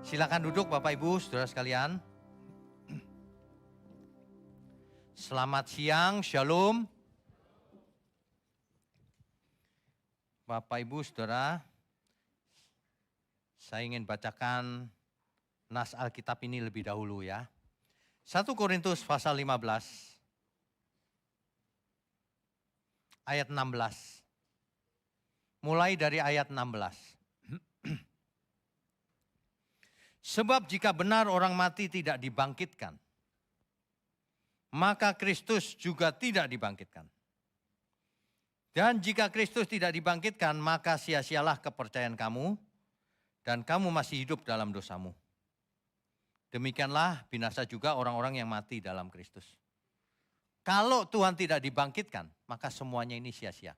Silakan duduk Bapak Ibu, Saudara sekalian. Selamat siang, Shalom. Bapak Ibu, Saudara, saya ingin bacakan nas Alkitab ini lebih dahulu ya. 1 Korintus pasal 15 ayat 16. Mulai dari ayat 16. Sebab jika benar orang mati tidak dibangkitkan, maka Kristus juga tidak dibangkitkan. Dan jika Kristus tidak dibangkitkan, maka sia-sialah kepercayaan kamu, dan kamu masih hidup dalam dosamu. Demikianlah binasa juga orang-orang yang mati dalam Kristus. Kalau Tuhan tidak dibangkitkan, maka semuanya ini sia-sia.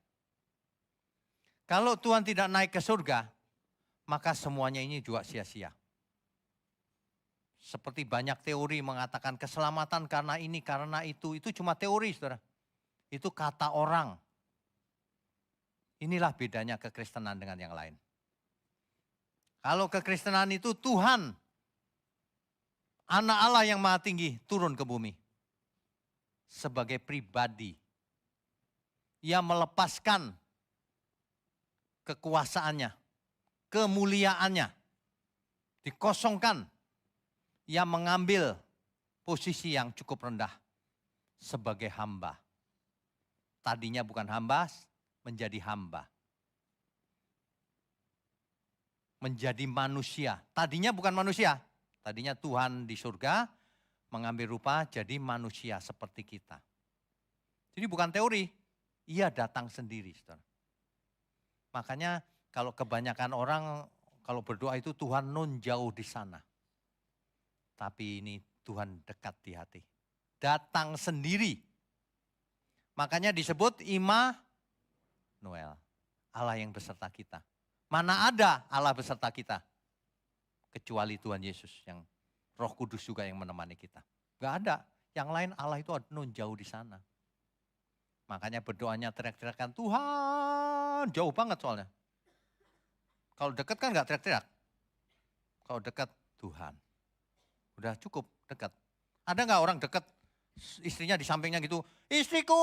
Kalau Tuhan tidak naik ke surga, maka semuanya ini juga sia-sia. Seperti banyak teori mengatakan keselamatan karena ini, karena itu cuma teori, saudara. Itu kata orang. Inilah bedanya kekristenan dengan yang lain. Kalau kekristenan itu Tuhan, Anak Allah yang Maha Tinggi turun ke bumi. Sebagai pribadi. Ia melepaskan kekuasaannya, kemuliaannya. Dikosongkan. Ia mengambil posisi yang cukup rendah sebagai hamba. Tadinya bukan hamba, menjadi hamba. Menjadi manusia. Tadinya bukan manusia. Tadinya Tuhan di surga mengambil rupa jadi manusia seperti kita. Jadi bukan teori, ia datang sendiri, saudara. Makanya kalau kebanyakan orang kalau berdoa itu Tuhan nun jauh di sana. Tapi ini Tuhan dekat di hati. Datang sendiri. Makanya disebut Immanuel. Allah yang beserta kita. Mana ada Allah beserta kita. Kecuali Tuhan Yesus yang Roh Kudus juga yang menemani kita. Gak ada. Yang lain Allah itu nun jauh di sana. Makanya berdoanya teriak-teriakan Tuhan. Jauh banget soalnya. Kalau dekat kan gak teriak-teriak. Kalau dekat Tuhan. Udah cukup dekat. Ada nggak orang dekat istrinya di sampingnya gitu, istriku.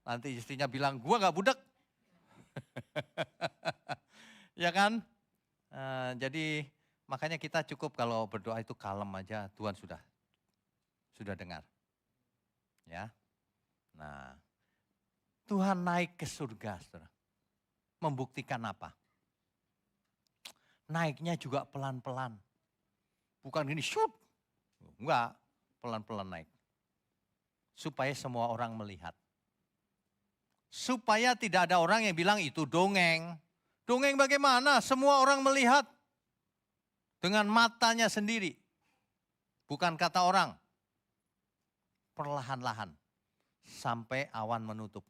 Nanti istrinya bilang, gua nggak budak. Ya kan? Jadi makanya kita cukup kalau berdoa itu kalem aja, Tuhan sudah dengar. Ya. Nah, Tuhan naik ke surga, saudara. Membuktikan apa? Naiknya juga pelan-pelan. Bukan gini, shoot. Enggak, pelan-pelan naik. Supaya semua orang melihat. Supaya tidak ada orang yang bilang itu dongeng. Dongeng bagaimana? Semua orang melihat. Dengan matanya sendiri. Bukan kata orang. Perlahan-lahan. Sampai awan menutup.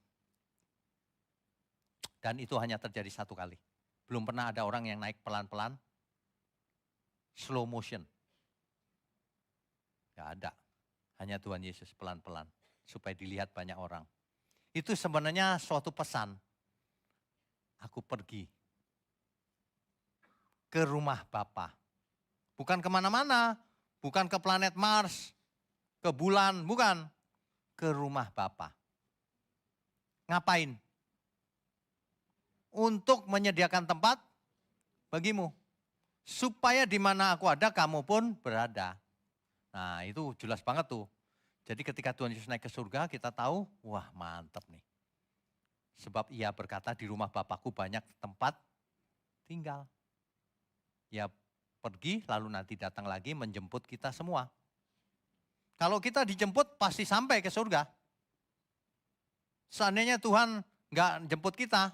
Dan itu hanya terjadi satu kali. Belum pernah ada orang yang naik pelan-pelan. Slow motion. Gak ada. Hanya Tuhan Yesus pelan-pelan. Supaya dilihat banyak orang. Itu sebenarnya suatu pesan. Aku pergi. Ke rumah Bapa. Bukan kemana-mana. Bukan ke planet Mars. Ke bulan. Bukan. Ke rumah Bapa. Ngapain? Untuk menyediakan tempat bagimu. Supaya di mana aku ada, kamu pun berada. Nah itu jelas banget tuh. Jadi ketika Tuhan Yesus naik ke surga, kita tahu, wah mantap nih. Sebab ia berkata, di rumah Bapakku banyak tempat tinggal. Ia pergi, lalu nanti datang lagi menjemput kita semua. Kalau kita dijemput, pasti sampai ke surga. Seandainya Tuhan nggak jemput kita,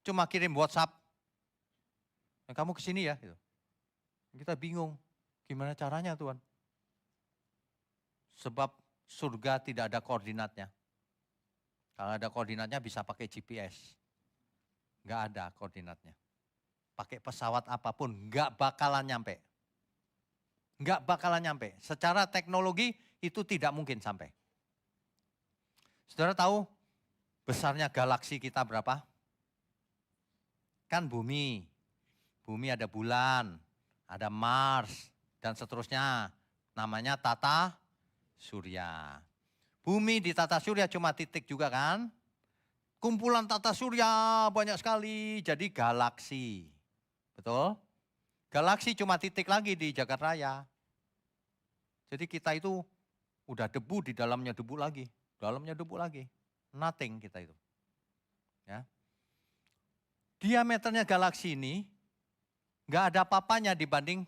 cuma kirim WhatsApp. Kamu kesini ya. Gitu. Kita bingung, gimana caranya Tuhan? Sebab surga tidak ada koordinatnya. Kalau ada koordinatnya bisa pakai GPS. Nggak ada koordinatnya. Pakai pesawat apapun, nggak bakalan nyampe. Nggak bakalan nyampe. Secara teknologi itu tidak mungkin sampai. Saudara tahu besarnya galaksi kita berapa? Kan bumi. Bumi ada bulan, ada Mars, dan seterusnya. Namanya tata surya. Bumi di tata surya cuma titik juga kan. Kumpulan tata surya banyak sekali, jadi galaksi. Betul? Galaksi cuma titik lagi di jagat raya. Jadi kita itu udah debu, di dalamnya debu lagi. Dalamnya debu lagi. Nothing kita itu. Ya. Diameternya galaksi ini nggak ada apa-apanya dibanding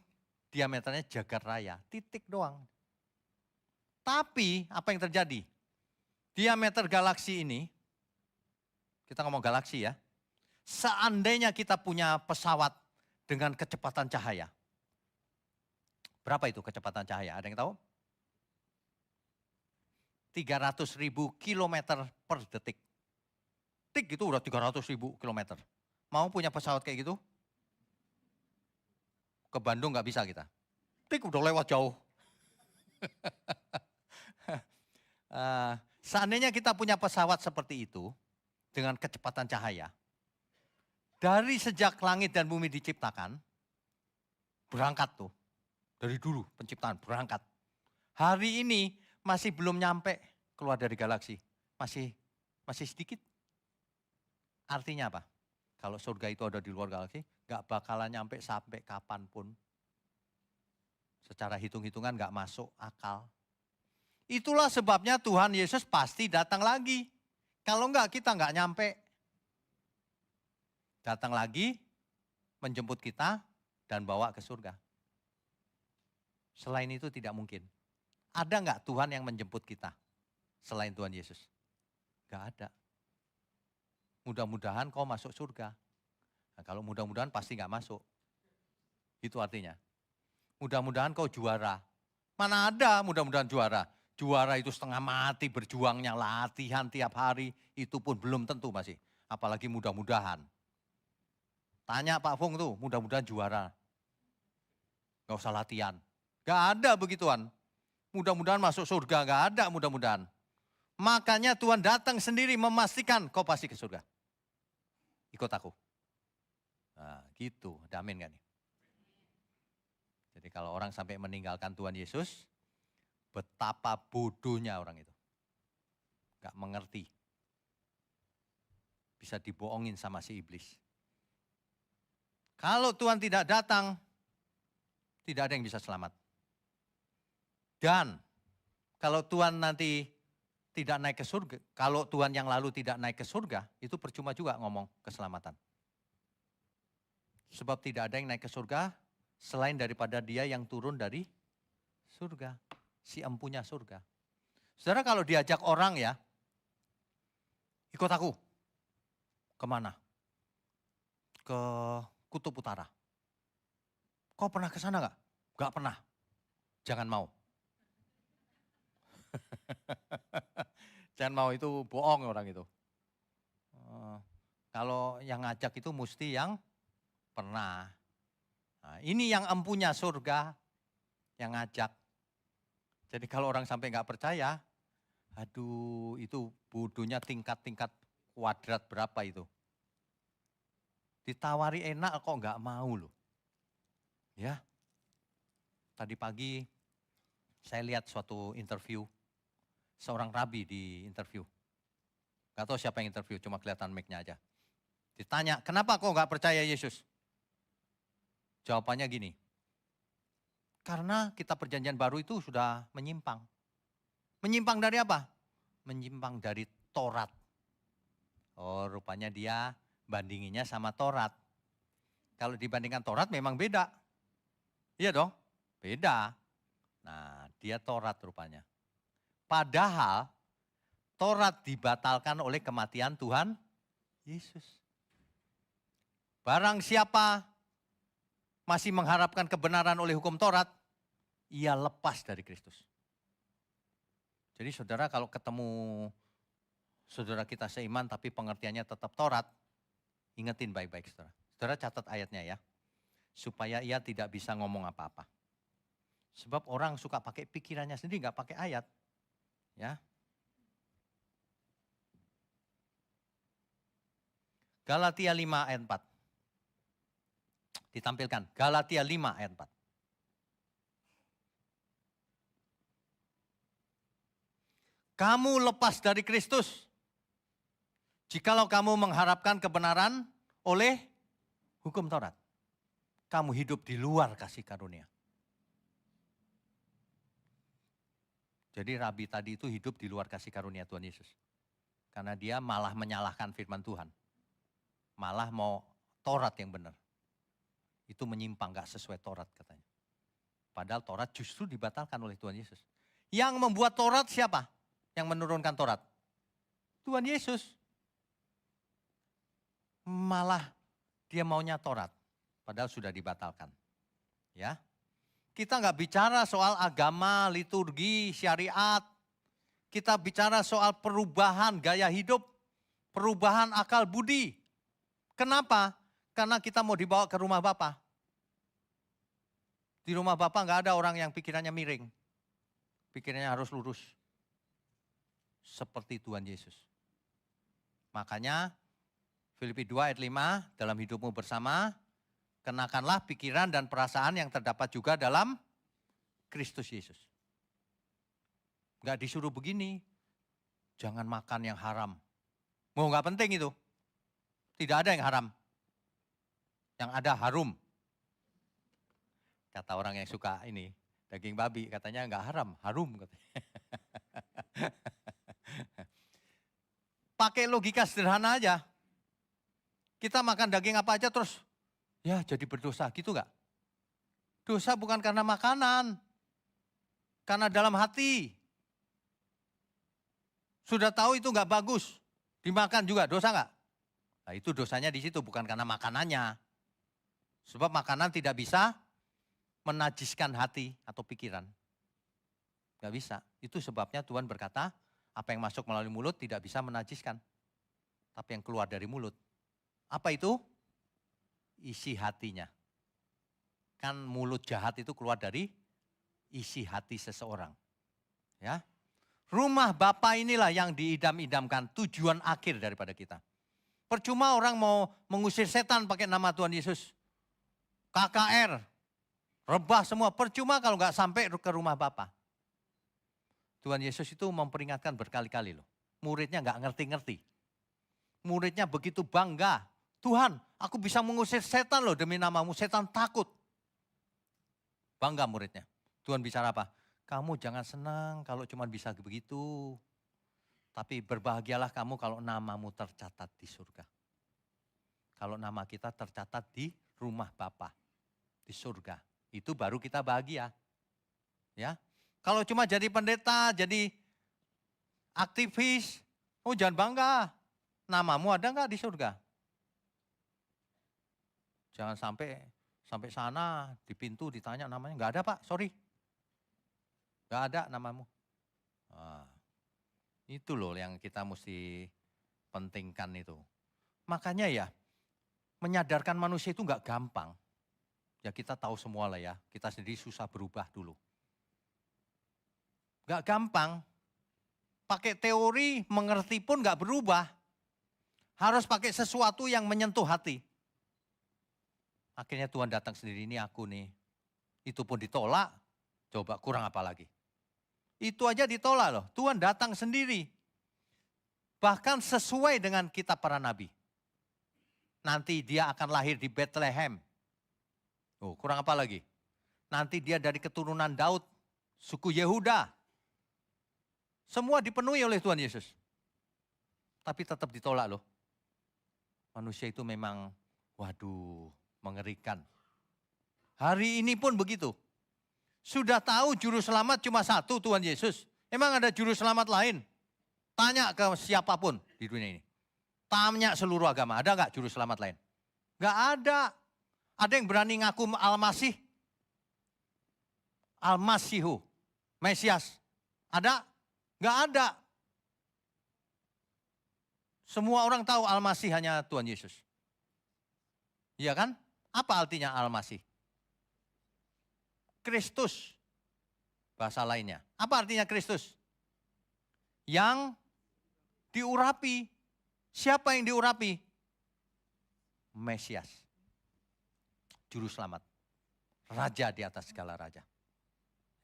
diameternya jagat raya. Titik doang. Tapi apa yang terjadi? Diameter galaksi ini, kita ngomong galaksi ya. Seandainya kita punya pesawat dengan kecepatan cahaya. Berapa itu kecepatan cahaya? Ada yang tahu? 300.000 kilometer per detik. Tik itu udah 300.000 kilometer. Mau punya pesawat kayak gitu? Ke Bandung nggak bisa kita. Tik udah lewat jauh. Seandainya kita punya pesawat seperti itu, dengan kecepatan cahaya, dari sejak langit dan bumi diciptakan, berangkat tuh. Dari dulu penciptaan berangkat. Hari ini masih belum nyampe keluar dari galaksi. Masih sedikit. Artinya apa? Kalau surga itu ada di luar galaksi, gak bakalan nyampe sampai kapanpun. Secara hitung-hitungan gak masuk akal. Itulah sebabnya Tuhan Yesus pasti datang lagi. Kalau enggak kita enggak nyampe. Datang lagi, menjemput kita dan bawa ke surga. Selain itu tidak mungkin. Ada enggak Tuhan yang menjemput kita selain Tuhan Yesus? Enggak ada. Mudah-mudahan kau masuk surga. Nah, kalau mudah-mudahan pasti enggak masuk. Itu artinya. Mudah-mudahan kau juara. Mana ada mudah-mudahan juara. Juara itu setengah mati berjuangnya, latihan tiap hari, itu pun belum tentu masih. Apalagi mudah-mudahan. Tanya Pak Fung tuh, mudah-mudahan juara. Gak usah latihan. Gak ada begituan. Mudah-mudahan masuk surga, gak ada mudah-mudahan. Makanya Tuhan datang sendiri memastikan kau pasti ke surga. Ikut aku. Nah gitu, ada amin gak nih? Jadi kalau orang sampai meninggalkan Tuhan Yesus, betapa bodohnya orang itu. Gak mengerti. Bisa dibohongin sama si iblis. Kalau Tuhan tidak datang, tidak ada yang bisa selamat. Dan kalau Tuhan nanti tidak naik ke surga, kalau Tuhan yang lalu tidak naik ke surga, itu percuma juga ngomong keselamatan. Sebab tidak ada yang naik ke surga selain daripada dia yang turun dari surga. Si empunya surga. Saudara kalau diajak orang ya, ikut aku. Kemana? Ke Kutub Utara. Kau pernah ke sana gak? Gak pernah. Jangan mau. Jangan mau, itu bohong orang itu. Kalau yang ngajak itu mesti yang pernah. Nah, ini yang empunya surga yang ngajak. Jadi kalau orang sampai nggak percaya, aduh itu bodohnya tingkat-tingkat kuadrat berapa itu. Ditawari enak kok nggak mau loh. Ya, tadi pagi saya lihat suatu interview, seorang rabi di interview. Gak tahu siapa yang interview, cuma kelihatan mic-nya aja. Ditanya, kenapa kok nggak percaya Yesus? Jawabannya gini, karena kitab perjanjian baru itu sudah menyimpang. Menyimpang dari apa? Menyimpang dari Taurat. Oh rupanya dia bandinginnya sama Taurat. Kalau dibandingkan Taurat memang beda. Iya dong, beda. Nah dia Taurat rupanya. Padahal Taurat dibatalkan oleh kematian Tuhan Yesus. Barang siapa masih mengharapkan kebenaran oleh hukum Taurat, ia lepas dari Kristus. Jadi saudara kalau ketemu saudara kita seiman tapi pengertiannya tetap Taurat, ingetin baik-baik saudara. Saudara catat ayatnya ya, supaya ia tidak bisa ngomong apa-apa. Sebab orang suka pakai pikirannya sendiri, nggak pakai ayat. Ya. Galatia 5 ayat 4. Ditampilkan, Galatia 5 ayat 4. Kamu lepas dari Kristus, jikalau kamu mengharapkan kebenaran oleh hukum Taurat. Kamu hidup di luar kasih karunia. Jadi Rabi tadi itu hidup di luar kasih karunia Tuhan Yesus. Karena dia malah menyalahkan firman Tuhan. Malah mau Taurat yang benar. Itu menyimpang, gak sesuai Taurat katanya. Padahal Taurat justru dibatalkan oleh Tuhan Yesus. Yang membuat Taurat siapa? Yang menurunkan Taurat? Tuhan Yesus. Malah dia maunya Taurat. Padahal sudah dibatalkan. Ya. Kita nggak bicara soal agama, liturgi, syariat. Kita bicara soal perubahan gaya hidup, perubahan akal budi. Kenapa? Karena kita mau dibawa ke rumah Bapa. Di rumah Bapa nggak ada orang yang pikirannya miring. Pikirannya harus lurus. Seperti Tuhan Yesus. Makanya Filipi 2 ayat 5, dalam hidupmu bersama, kenakanlah pikiran dan perasaan yang terdapat juga dalam Kristus Yesus. Enggak disuruh begini, jangan makan yang haram. Mau enggak penting itu. Tidak ada yang haram. Yang ada harum. Kata orang yang suka ini, daging babi, katanya enggak haram, harum. Pakai logika sederhana aja. Kita makan daging apa aja terus, ya jadi berdosa, gitu enggak? Dosa bukan karena makanan, karena dalam hati. Sudah tahu itu enggak bagus, dimakan juga, dosa enggak? Nah itu dosanya di situ, bukan karena makanannya. Sebab makanan tidak bisa menajiskan hati atau pikiran. Enggak bisa, itu sebabnya Tuhan berkata, apa yang masuk melalui mulut tidak bisa menajiskan. Tapi yang keluar dari mulut. Apa itu? Isi hatinya. Kan mulut jahat itu keluar dari isi hati seseorang. Ya. Rumah Bapa inilah yang diidam-idamkan, tujuan akhir daripada kita. Percuma orang mau mengusir setan pakai nama Tuhan Yesus. KKR, rebah semua, percuma kalau nggak sampai ke rumah Bapa. Tuhan Yesus itu memperingatkan berkali-kali loh. Muridnya nggak ngerti-ngerti. Muridnya begitu bangga. Tuhan, aku bisa mengusir setan loh demi namamu. Setan takut. Bangga muridnya. Tuhan bicara apa? Kamu jangan senang kalau cuma bisa begitu. Tapi berbahagialah kamu kalau namamu tercatat di surga. Kalau nama kita tercatat di rumah Bapa, di surga. Itu baru kita bahagia. Ya. Kalau cuma jadi pendeta, jadi aktivis, oh jangan bangga. Namamu ada enggak di surga? Jangan sampai sana di pintu ditanya namanya, enggak ada Pak, sorry. Enggak ada namamu. Nah, itu loh yang kita mesti pentingkan itu. Makanya ya, menyadarkan manusia itu enggak gampang. Ya kita tahu semua lah ya, kita sendiri susah berubah dulu. Enggak gampang. Pakai teori, mengerti pun enggak berubah. Harus pakai sesuatu yang menyentuh hati. Akhirnya Tuhan datang sendiri, ini aku nih. Itu pun ditolak, coba kurang apa lagi. Itu aja ditolak loh, Tuhan datang sendiri. Bahkan sesuai dengan kitab para nabi. Nanti dia akan lahir di Bethlehem. Oh, kurang apa lagi? Nanti dia dari keturunan Daud, suku Yehuda. Semua dipenuhi oleh Tuhan Yesus. Tapi tetap ditolak loh. Manusia itu memang, waduh, mengerikan. Hari ini pun begitu. Sudah tahu juru selamat cuma satu, Tuhan Yesus. Emang ada juru selamat lain? Tanya ke siapapun di dunia ini. Tanya seluruh agama, ada nggak juru selamat lain? Nggak ada. Ada yang berani ngaku Al-Masih? Al-Masihu, Mesias. Ada? Nggak ada. Semua orang tahu Al-Masih hanya Tuhan Yesus. Iya kan? Apa artinya Al-Masih? Kristus. Bahasa lainnya. Apa artinya Kristus? Yang diurapi. Siapa yang diurapi? Mesias. juru selamat. Raja di atas segala raja.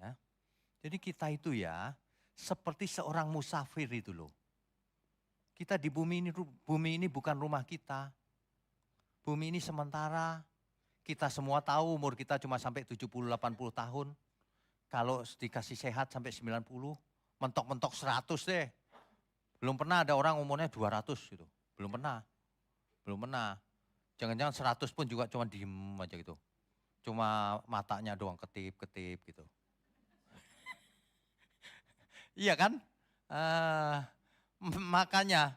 Ya. Jadi kita itu ya seperti seorang musafir itu loh. Kita di bumi ini bukan rumah kita. Bumi ini sementara. Kita semua tahu umur kita cuma sampai 70-80 tahun. Kalau dikasih sehat sampai 90, mentok-mentok 100 deh. Belum pernah ada orang umurnya 200 gitu. Belum pernah. Jangan-jangan 100 pun juga cuma diem aja gitu. Cuma matanya doang ketip-ketip gitu. Iya kan? Makanya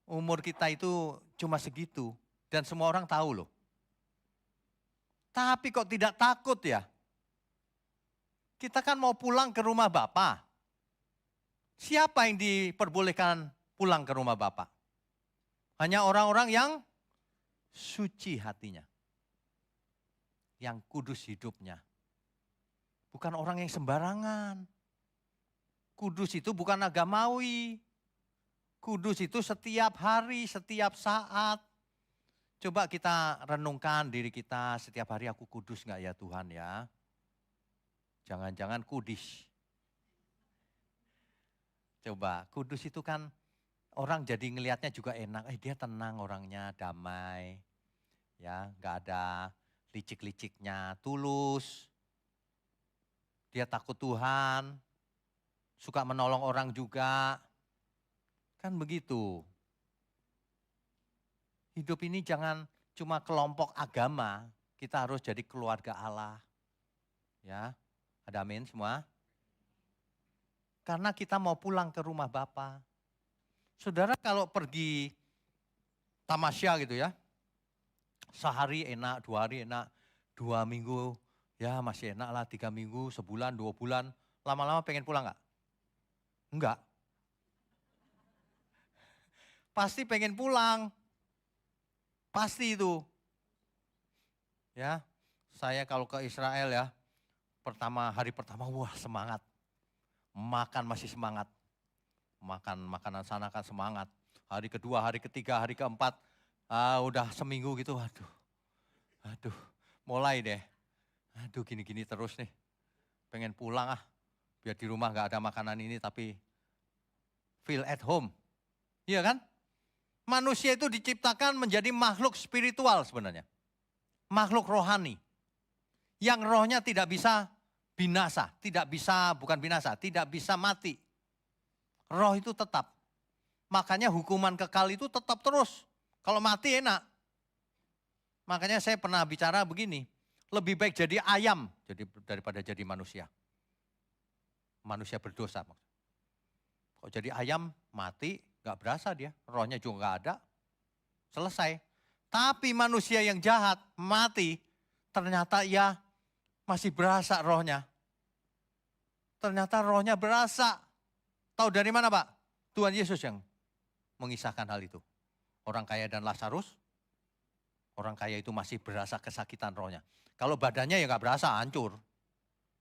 umur kita itu cuma segitu. Dan semua orang tahu loh. Tapi kok tidak takut ya? Kita kan mau pulang ke rumah Bapa. Siapa yang diperbolehkan pulang ke rumah Bapa? Hanya orang-orang yang suci hatinya. Yang kudus hidupnya. Bukan orang yang sembarangan. Kudus itu bukan agamawi. Kudus itu setiap hari, setiap saat. Coba kita renungkan diri kita, setiap hari aku kudus enggak ya Tuhan ya? Jangan-jangan kudis. Coba, kudus itu kan orang jadi ngelihatnya juga enak. Dia tenang orangnya, damai. Ya, enggak ada licik-liciknya, tulus. Dia takut Tuhan. Suka menolong orang juga. Kan begitu. Hidup ini jangan cuma kelompok agama, kita harus jadi keluarga Allah. Ya, ada amin semua? Karena kita mau pulang ke rumah Bapa. Saudara kalau pergi tamasya gitu ya, sehari enak, 2 hari enak, 2 minggu ya masih enak lah, 3 minggu, sebulan, 2 bulan, lama-lama pengen pulang enggak? Enggak. Pasti pengen pulang. Pasti itu. Ya, saya kalau ke Israel ya, hari pertama wah semangat. Makan masih semangat. Makan makanan sana kan semangat. Hari kedua, hari ketiga, hari keempat, udah seminggu gitu, aduh, mulai deh. Aduh gini-gini terus nih. Pengen pulang biar di rumah gak ada makanan ini tapi feel at home. Iya kan? Manusia itu diciptakan menjadi makhluk spiritual sebenarnya. Makhluk rohani. Yang rohnya tidak bisa binasa, tidak bisa mati. Roh itu tetap. Makanya hukuman kekal itu tetap terus. Kalau mati enak. Makanya saya pernah bicara begini, lebih baik jadi ayam daripada jadi manusia. Manusia berdosa. Kalau jadi ayam mati, gak berasa dia, rohnya juga gak ada, selesai. Tapi manusia yang jahat mati, ternyata ia masih berasa rohnya. Ternyata rohnya berasa. Tahu dari mana Pak? Tuhan Yesus yang mengisahkan hal itu. Orang kaya dan Lazarus, orang kaya itu masih berasa kesakitan rohnya. Kalau badannya ya gak berasa, hancur.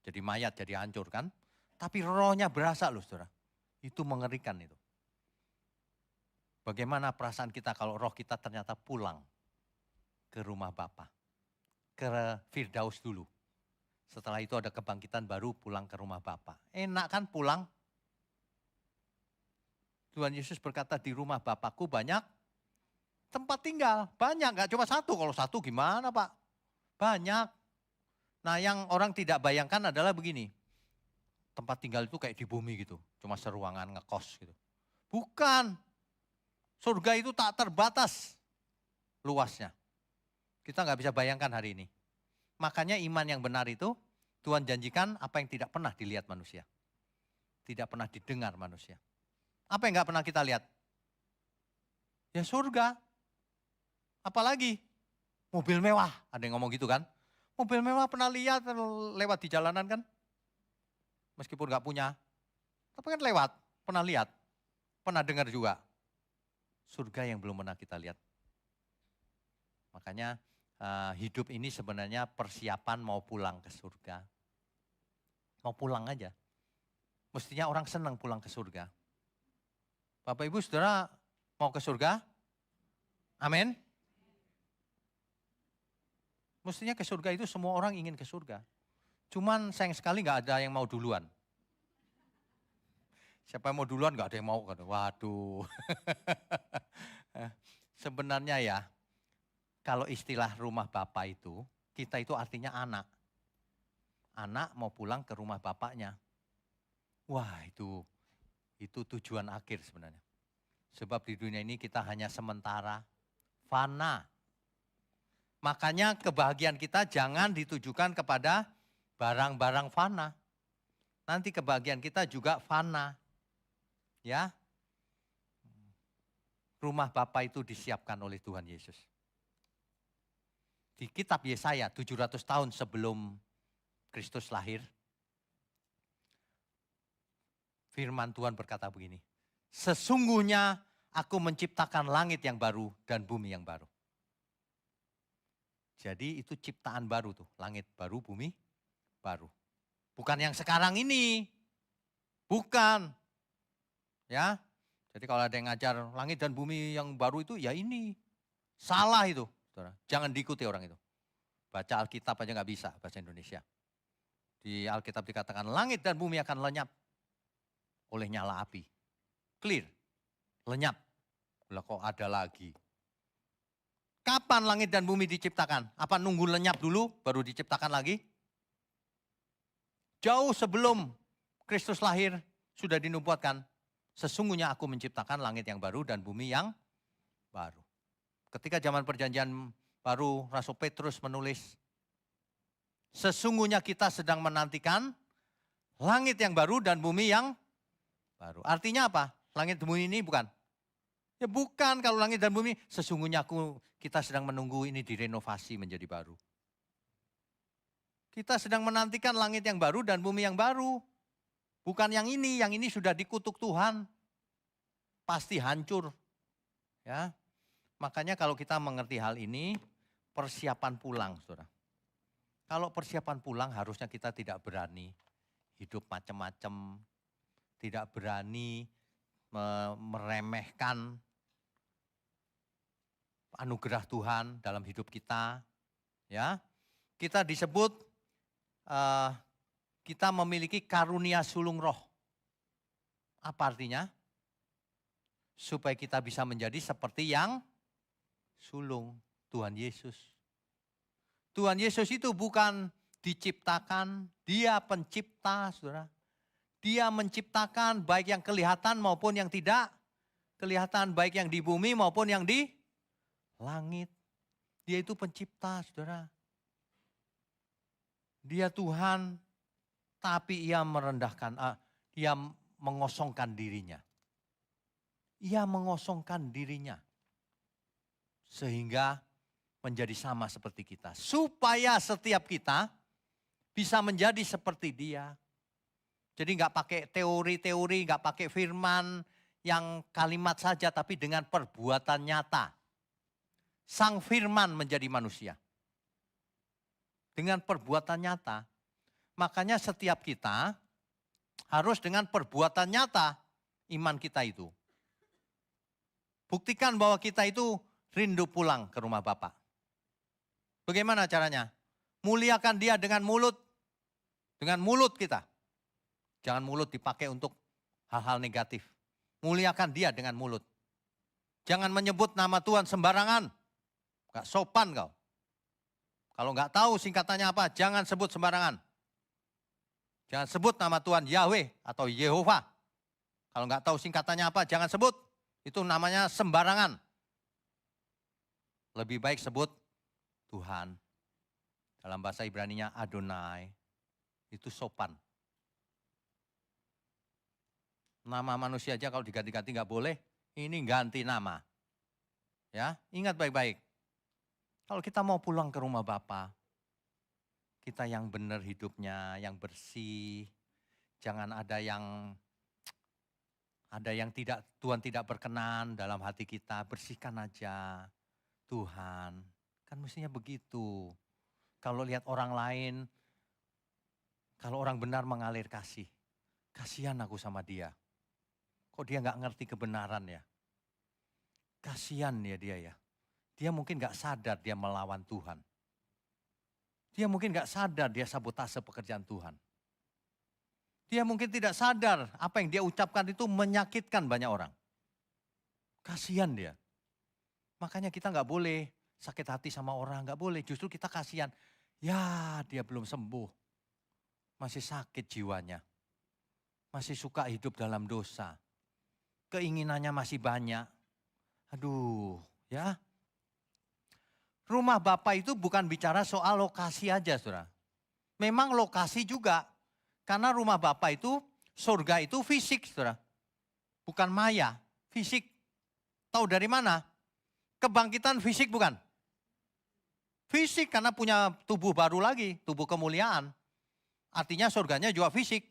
Jadi mayat, jadi hancur kan. Tapi rohnya berasa loh saudara. Itu mengerikan itu. Bagaimana perasaan kita kalau roh kita ternyata pulang ke rumah Bapa, ke Firdaus dulu. Setelah itu ada kebangkitan baru pulang ke rumah Bapa. Enak kan pulang? Tuhan Yesus berkata di rumah Bapakku banyak tempat tinggal. Banyak, gak cuma satu. Kalau satu gimana Pak? Banyak. Nah yang orang tidak bayangkan adalah begini. Tempat tinggal itu kayak di bumi gitu. Cuma seruangan ngekos gitu. Bukan. Surga itu tak terbatas luasnya. Kita nggak bisa bayangkan hari ini. Makanya iman yang benar itu Tuhan janjikan apa yang tidak pernah dilihat manusia. Tidak pernah didengar manusia. Apa yang nggak pernah kita lihat? Ya surga. Apalagi mobil mewah. Ada yang ngomong gitu kan. Mobil mewah pernah lihat lewat di jalanan kan. Meskipun nggak punya. Tapi kan lewat. Pernah lihat. Pernah dengar juga. Surga yang belum pernah kita lihat. Makanya hidup ini sebenarnya persiapan mau pulang ke surga. Mau pulang aja. Mestinya orang senang pulang ke surga. Bapak Ibu Saudara mau ke surga? Amin. Mestinya ke surga itu semua orang ingin ke surga. Cuman sayang sekali nggak ada yang mau duluan. Siapa yang mau duluan nggak ada yang mau. Waduh. Sebenarnya ya, kalau istilah rumah Bapa itu, kita itu artinya anak. Anak mau pulang ke rumah bapaknya. Wah, itu tujuan akhir sebenarnya. Sebab di dunia ini kita hanya sementara, fana. Makanya kebahagiaan kita jangan ditujukan kepada barang-barang fana. Nanti kebahagiaan kita juga fana. Ya. Rumah Bapa itu disiapkan oleh Tuhan Yesus. Di kitab Yesaya 700 tahun sebelum Kristus lahir, firman Tuhan berkata begini, sesungguhnya aku menciptakan langit yang baru dan bumi yang baru. Jadi itu ciptaan baru tuh, langit baru, bumi baru. Bukan yang sekarang ini, bukan. Ya, jadi kalau ada yang ngajar langit dan bumi yang baru itu ya ini, salah itu. Saudara. Jangan diikuti orang itu. Baca Alkitab aja nggak bisa, bahasa Indonesia. Di Alkitab dikatakan langit dan bumi akan lenyap oleh nyala api. Clear, lenyap. Lah kok ada lagi. Kapan langit dan bumi diciptakan? Apa nunggu lenyap dulu baru diciptakan lagi? Jauh sebelum Kristus lahir sudah dinubuatkan. Sesungguhnya aku menciptakan langit yang baru dan bumi yang baru. Ketika zaman perjanjian baru Rasul Petrus menulis, sesungguhnya kita sedang menantikan langit yang baru dan bumi yang baru. Artinya apa? Langit dan bumi ini bukan? Ya bukan, kalau langit dan bumi sesungguhnya kita sedang menunggu ini direnovasi menjadi baru. Kita sedang menantikan langit yang baru dan bumi yang baru. Bukan yang ini sudah dikutuk Tuhan. Pasti hancur. Ya. Makanya kalau kita mengerti hal ini, persiapan pulang, Saudara. Kalau persiapan pulang harusnya kita tidak berani hidup macam-macam, tidak berani meremehkan anugerah Tuhan dalam hidup kita. Ya, kita disebut kita memiliki karunia sulung roh. Apa artinya? Supaya kita bisa menjadi seperti yang sulung Tuhan Yesus. Tuhan Yesus itu bukan diciptakan, dia pencipta, Saudara. Dia menciptakan baik yang kelihatan maupun yang tidak kelihatan, baik yang di bumi maupun yang di langit. Dia itu pencipta, Saudara. Dia Tuhan, tapi ia merendahkan, ia mengosongkan dirinya. Ia mengosongkan dirinya. Sehingga menjadi sama seperti kita. Supaya setiap kita bisa menjadi seperti dia. Jadi nggak pakai teori-teori, nggak pakai firman yang kalimat saja, tapi dengan perbuatan nyata. Sang firman menjadi manusia. Dengan perbuatan nyata. Makanya setiap kita harus dengan perbuatan nyata iman kita itu. Buktikan bahwa kita itu rindu pulang ke rumah Bapa. Bagaimana caranya? Muliakan dia dengan mulut. Dengan mulut kita. Jangan mulut dipakai untuk hal-hal negatif. Muliakan dia dengan mulut. Jangan menyebut nama Tuhan sembarangan. Gak sopan kau. Kalau gak tahu singkatannya apa, jangan sebut sembarangan. Jangan sebut nama Tuhan Yahweh atau Yehova. Kalau gak tahu singkatannya apa, jangan sebut. Itu namanya sembarangan. Lebih baik sebut Tuhan. Dalam bahasa Ibraninya Adonai. Itu sopan. Nama manusia aja kalau diganti-ganti nggak boleh. Ini ganti nama. Ya, ingat baik-baik. Kalau kita mau pulang ke rumah Bapa, kita yang benar hidupnya, yang bersih. Jangan ada yang tidak, Tuhan tidak berkenan dalam hati kita, bersihkan aja. Tuhan, kan mestinya begitu. Kalau lihat orang lain, kalau orang benar mengalir kasih, kasihan aku sama dia. Kok dia nggak ngerti kebenaran ya? Kasihan ya dia ya. Dia mungkin nggak sadar dia melawan Tuhan. Dia mungkin gak sadar dia sabotase pekerjaan Tuhan. Dia mungkin tidak sadar apa yang dia ucapkan itu menyakitkan banyak orang. Kasihan dia. Makanya kita gak boleh sakit hati sama orang, gak boleh. Justru kita kasihan. Ya, dia belum sembuh. Masih sakit jiwanya. Masih suka hidup dalam dosa. Keinginannya masih banyak. Aduh, ya. Rumah Bapa itu bukan bicara soal lokasi aja, saudara. Memang lokasi juga. Karena rumah Bapa itu, surga itu fisik, saudara. Bukan maya, fisik. Tahu dari mana? Kebangkitan fisik bukan? Fisik karena punya tubuh baru lagi, tubuh kemuliaan. Artinya surganya juga fisik.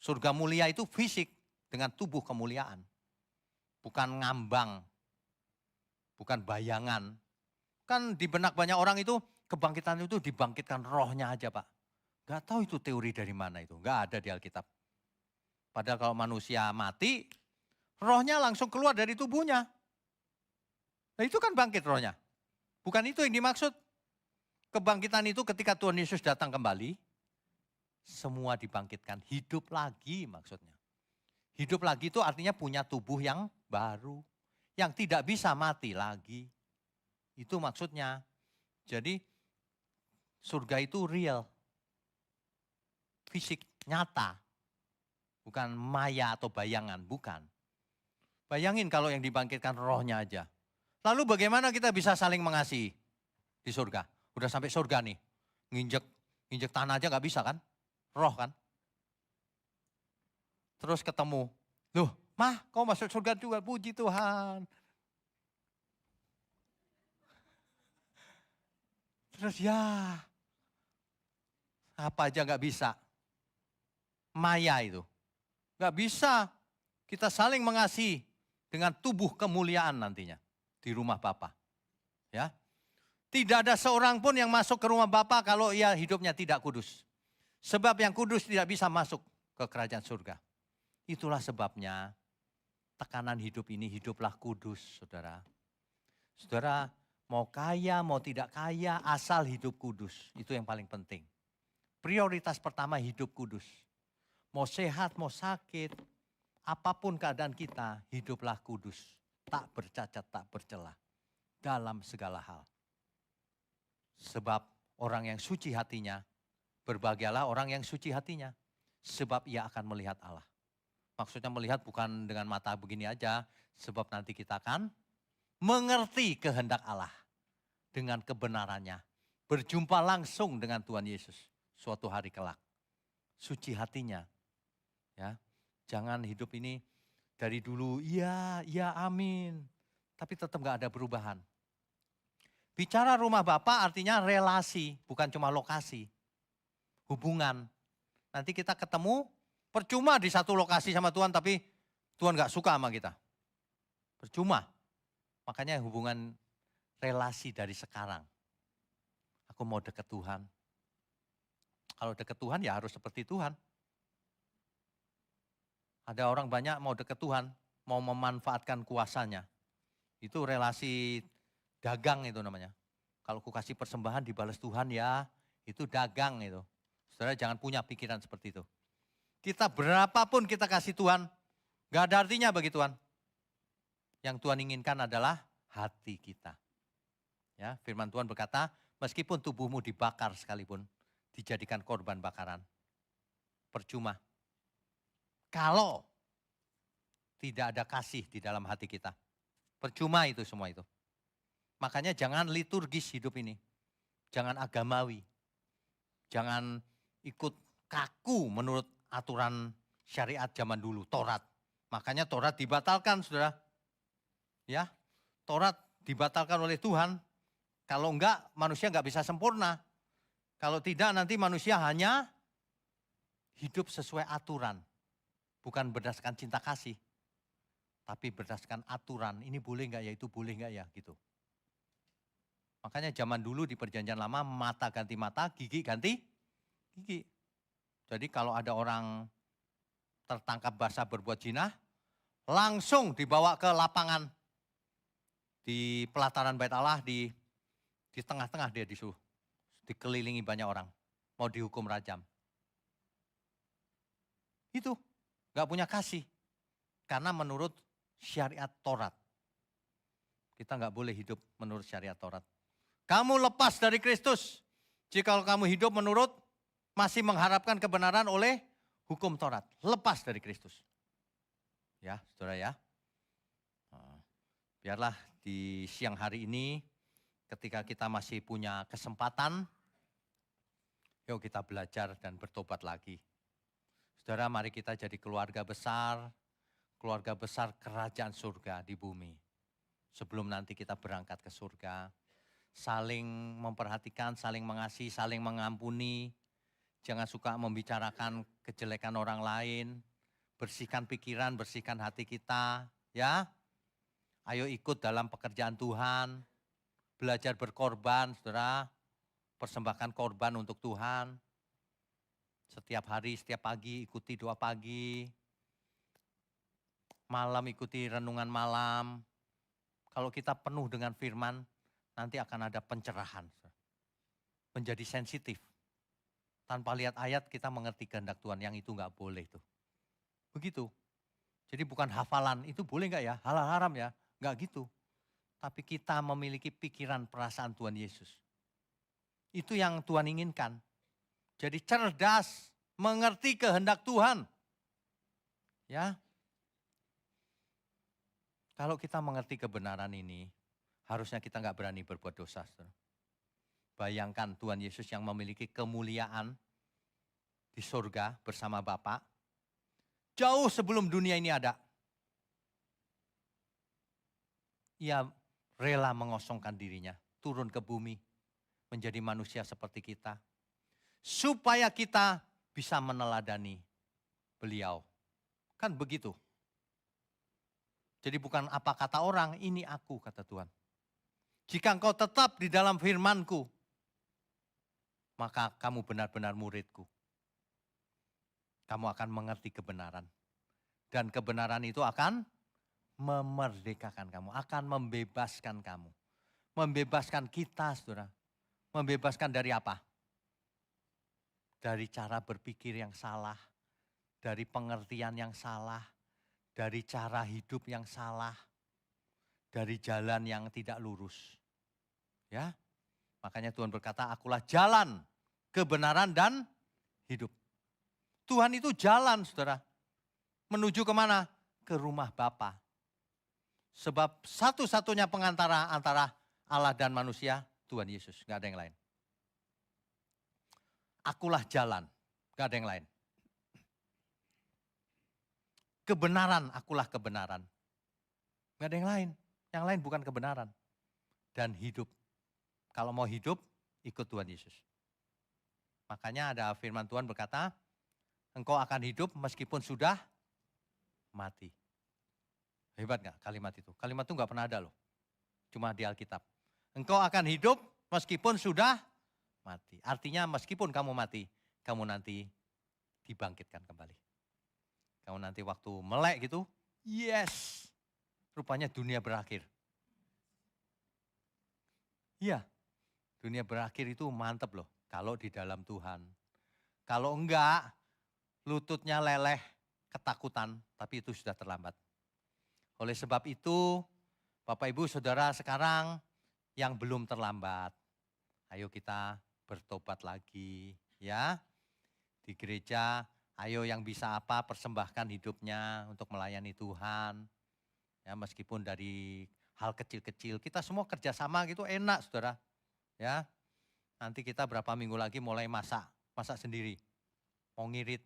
Surga mulia itu fisik dengan tubuh kemuliaan. Bukan ngambang, bukan bayangan. Kan di benak banyak orang itu kebangkitan itu dibangkitkan rohnya aja, Pak. Gak tahu itu teori dari mana itu, gak ada di Alkitab. Padahal kalau manusia mati, rohnya langsung keluar dari tubuhnya. Nah itu kan bangkit rohnya. Bukan itu yang dimaksud. Kebangkitan itu ketika Tuhan Yesus datang kembali, semua dibangkitkan, hidup lagi maksudnya. Hidup lagi itu artinya punya tubuh yang baru, yang tidak bisa mati lagi. Itu maksudnya. Jadi surga itu real. Fisik, nyata. Bukan maya atau bayangan, bukan. Bayangin kalau yang dibangkitkan rohnya aja. Lalu bagaimana kita bisa saling mengasihi di surga? Udah sampai surga nih, nginjek tanah aja gak bisa kan? Roh kan? Terus ketemu, loh Mah kau masuk surga juga, puji Tuhan. Terus ya, apa aja gak bisa. Maya itu. Gak bisa kita saling mengasihi dengan tubuh kemuliaan nantinya di rumah Bapa. Ya. Tidak ada seorang pun yang masuk ke rumah Bapa kalau ia hidupnya tidak kudus. Sebab yang kudus tidak bisa masuk ke kerajaan surga. Itulah sebabnya tekanan hidup ini, hiduplah kudus, saudara. Saudara mau kaya, mau tidak kaya, asal hidup kudus. Itu yang paling penting. Prioritas pertama hidup kudus. Mau sehat, mau sakit, apapun keadaan kita, hiduplah kudus. Tak bercacat, tak bercela. Dalam segala hal. Sebab orang yang suci hatinya, berbahagialah orang yang suci hatinya. Sebab ia akan melihat Allah. Maksudnya melihat bukan dengan mata begini aja. Sebab nanti kita akan mengerti kehendak Allah. Dengan kebenarannya. Berjumpa langsung dengan Tuhan Yesus. Suatu hari kelak. Suci hatinya. Ya, jangan hidup ini dari dulu, iya, amin. Tapi tetap gak ada perubahan. Bicara rumah Bapa artinya relasi, bukan cuma lokasi. Hubungan. Nanti kita ketemu, percuma di satu lokasi sama Tuhan, tapi Tuhan gak suka sama kita. Percuma. Makanya hubungan relasi dari sekarang. Aku mau dekat Tuhan. Kalau dekat Tuhan ya harus seperti Tuhan. Ada orang banyak mau dekat Tuhan, mau memanfaatkan kuasanya. Itu relasi dagang itu namanya. Kalau ku kasih persembahan dibalas Tuhan ya, itu dagang itu. Saudara jangan punya pikiran seperti itu. Kita berapapun kita kasih Tuhan, gak ada artinya bagi Tuhan. Yang Tuhan inginkan adalah hati kita. Ya, firman Tuhan berkata, meskipun tubuhmu dibakar sekalipun, dijadikan korban bakaran, percuma. Kalau tidak ada kasih di dalam hati kita. Percuma itu semua itu. Makanya jangan liturgis hidup ini. Jangan agamawi. Jangan ikut kaku menurut aturan syariat zaman dulu, Taurat. Makanya Taurat dibatalkan, saudara. Ya, Taurat dibatalkan oleh Tuhan. Kalau enggak, manusia enggak bisa sempurna. Kalau tidak, nanti manusia hanya hidup sesuai aturan. Bukan berdasarkan cinta kasih. Tapi berdasarkan aturan, ini boleh enggak ya, itu boleh enggak ya, gitu. Makanya zaman dulu di perjanjian lama, mata ganti mata, gigi ganti gigi. Jadi kalau ada orang tertangkap basah berbuat zina, langsung dibawa ke lapangan. Di pelataran Bait Allah, di tengah-tengah dia disuruh dikelilingi banyak orang, mau dihukum rajam. Itu, gak punya kasih. Karena menurut syariat Taurat. Kita gak boleh hidup menurut syariat Taurat. Kamu lepas dari Kristus. Jika kamu hidup menurut masih mengharapkan kebenaran oleh hukum Taurat. Lepas dari Kristus. Ya, saudara ya. Biarlah di siang hari ini ketika kita masih punya kesempatan, yuk kita belajar dan bertobat lagi. Saudara, mari kita jadi keluarga besar kerajaan surga di bumi. Sebelum nanti kita berangkat ke surga, saling memperhatikan, saling mengasihi, saling mengampuni. Jangan suka membicarakan kejelekan orang lain. Bersihkan pikiran, bersihkan hati kita, ya. Ayo ikut dalam pekerjaan Tuhan. Belajar berkorban, saudara. Persembahkan korban untuk Tuhan. Setiap hari, setiap pagi ikuti doa pagi. Malam ikuti renungan malam. Kalau kita penuh dengan firman, nanti akan ada pencerahan. Menjadi sensitif. Tanpa lihat ayat kita mengerti kehendak Tuhan, yang itu enggak boleh tuh. Begitu. Jadi bukan hafalan, itu boleh enggak ya? Halal haram ya? Enggak gitu. Tapi kita memiliki pikiran perasaan Tuhan Yesus. Itu yang Tuhan inginkan. Jadi cerdas, mengerti kehendak Tuhan. Ya. Kalau kita mengerti kebenaran ini, harusnya kita enggak berani berbuat dosa. Bayangkan Tuhan Yesus yang memiliki kemuliaan di surga bersama Bapa. Jauh sebelum dunia ini ada. Ia rela mengosongkan dirinya, turun ke bumi, menjadi manusia seperti kita. Supaya kita bisa meneladani beliau. Kan begitu. Jadi bukan apa kata orang, ini aku kata Tuhan. Jika engkau tetap di dalam firman-Ku, maka kamu benar-benar murid-Ku. Kamu akan mengerti kebenaran. Dan kebenaran itu akan memerdekakan kamu, akan membebaskan kamu. Membebaskan kita, saudara. Membebaskan dari apa? Dari cara berpikir yang salah, dari pengertian yang salah, dari cara hidup yang salah, dari jalan yang tidak lurus. Ya, makanya Tuhan berkata, akulah jalan, kebenaran dan hidup. Tuhan itu jalan, saudara. Menuju kemana? Ke rumah Bapa. Sebab satu-satunya pengantara antara Allah dan manusia, Tuhan Yesus. Gak ada yang lain. Akulah jalan, gak ada yang lain. Kebenaran, akulah kebenaran. Gak ada yang lain. Yang lain bukan kebenaran. Dan hidup. Kalau mau hidup, ikut Tuhan Yesus. Makanya ada firman Tuhan berkata, engkau akan hidup meskipun sudah mati. Hebat gak kalimat itu? Kalimat itu gak pernah ada loh. Cuma di Alkitab. Engkau akan hidup meskipun sudah mati. Artinya meskipun kamu mati, kamu nanti dibangkitkan kembali. Kamu nanti waktu melek gitu, yes. Rupanya dunia berakhir. Iya, dunia berakhir itu mantep loh. Kalau di dalam Tuhan. Kalau enggak, lututnya leleh, ketakutan, tapi itu sudah terlambat. Oleh sebab itu, Bapak Ibu Saudara sekarang yang belum terlambat, ayo kita bertobat lagi ya. Di gereja, ayo yang bisa apa persembahkan hidupnya untuk melayani Tuhan. Ya, meskipun dari hal kecil-kecil, kita semua kerjasama gitu enak saudara. Ya, nanti kita berapa minggu lagi mulai masak sendiri, mau ngirit.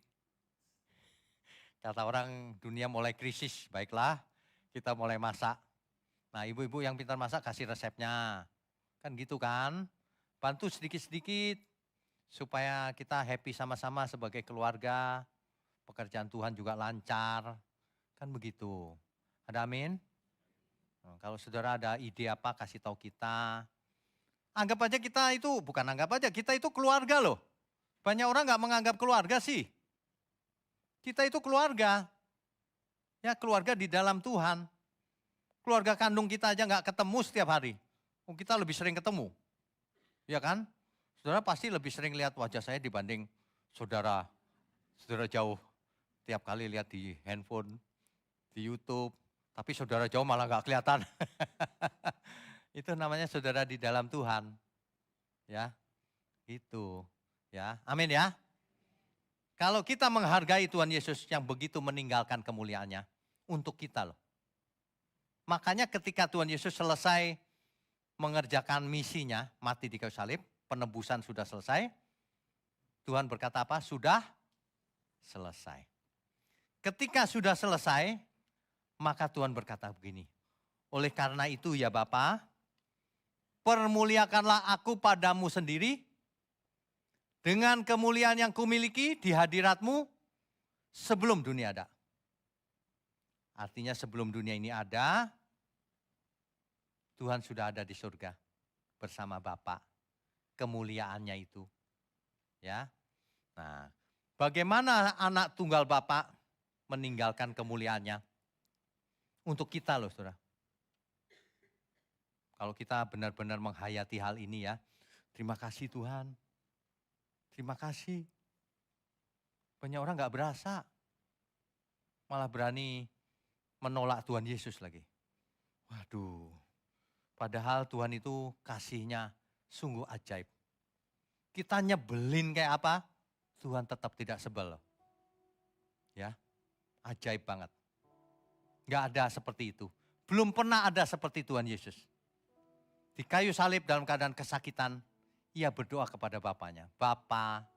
Kata orang dunia mulai krisis, baiklah kita mulai masak. Nah ibu-ibu yang pintar masak kasih resepnya, kan gitu kan. Bantu sedikit-sedikit supaya kita happy sama-sama sebagai keluarga, pekerjaan Tuhan juga lancar, kan begitu. Ada amin? Nah, kalau saudara ada ide apa kasih tahu kita. Anggap aja kita itu, bukan anggap aja, kita itu keluarga loh. Banyak orang gak menganggap keluarga sih. Kita itu keluarga. Ya keluarga di dalam Tuhan. Keluarga kandung kita aja gak ketemu setiap hari. Kita lebih sering ketemu. Ya kan? Saudara pasti lebih sering lihat wajah saya dibanding saudara jauh. Tiap kali lihat di handphone, di YouTube, tapi saudara jauh malah nggak kelihatan. Itu namanya saudara di dalam Tuhan. Ya, itu. Ya, amin ya. Kalau kita menghargai Tuhan Yesus yang begitu meninggalkan kemuliaannya untuk kita loh. Makanya ketika Tuhan Yesus selesai mengerjakan misinya, mati di kayu salib, penebusan sudah selesai. Tuhan berkata apa? Sudah selesai. Ketika sudah selesai, maka Tuhan berkata begini. Oleh karena itu ya Bapa, permuliakanlah aku padamu sendiri dengan kemuliaan yang kumiliki di hadiratmu sebelum dunia ada. Artinya sebelum dunia ini ada, Tuhan sudah ada di surga bersama Bapa. Kemuliaannya itu. Ya. Nah, bagaimana anak tunggal Bapa meninggalkan kemuliaannya? Untuk kita loh saudara. Kalau kita benar-benar menghayati hal ini ya. Terima kasih Tuhan. Terima kasih. Banyak orang gak berasa. Malah berani menolak Tuhan Yesus lagi. Waduh. Padahal Tuhan itu kasihnya sungguh ajaib. Kita nyebelin kayak apa, Tuhan tetap tidak sebel. Ya, ajaib banget. Gak ada seperti itu. Belum pernah ada seperti Tuhan Yesus. Di kayu salib dalam keadaan kesakitan, ia berdoa kepada Bapaknya. Bapa,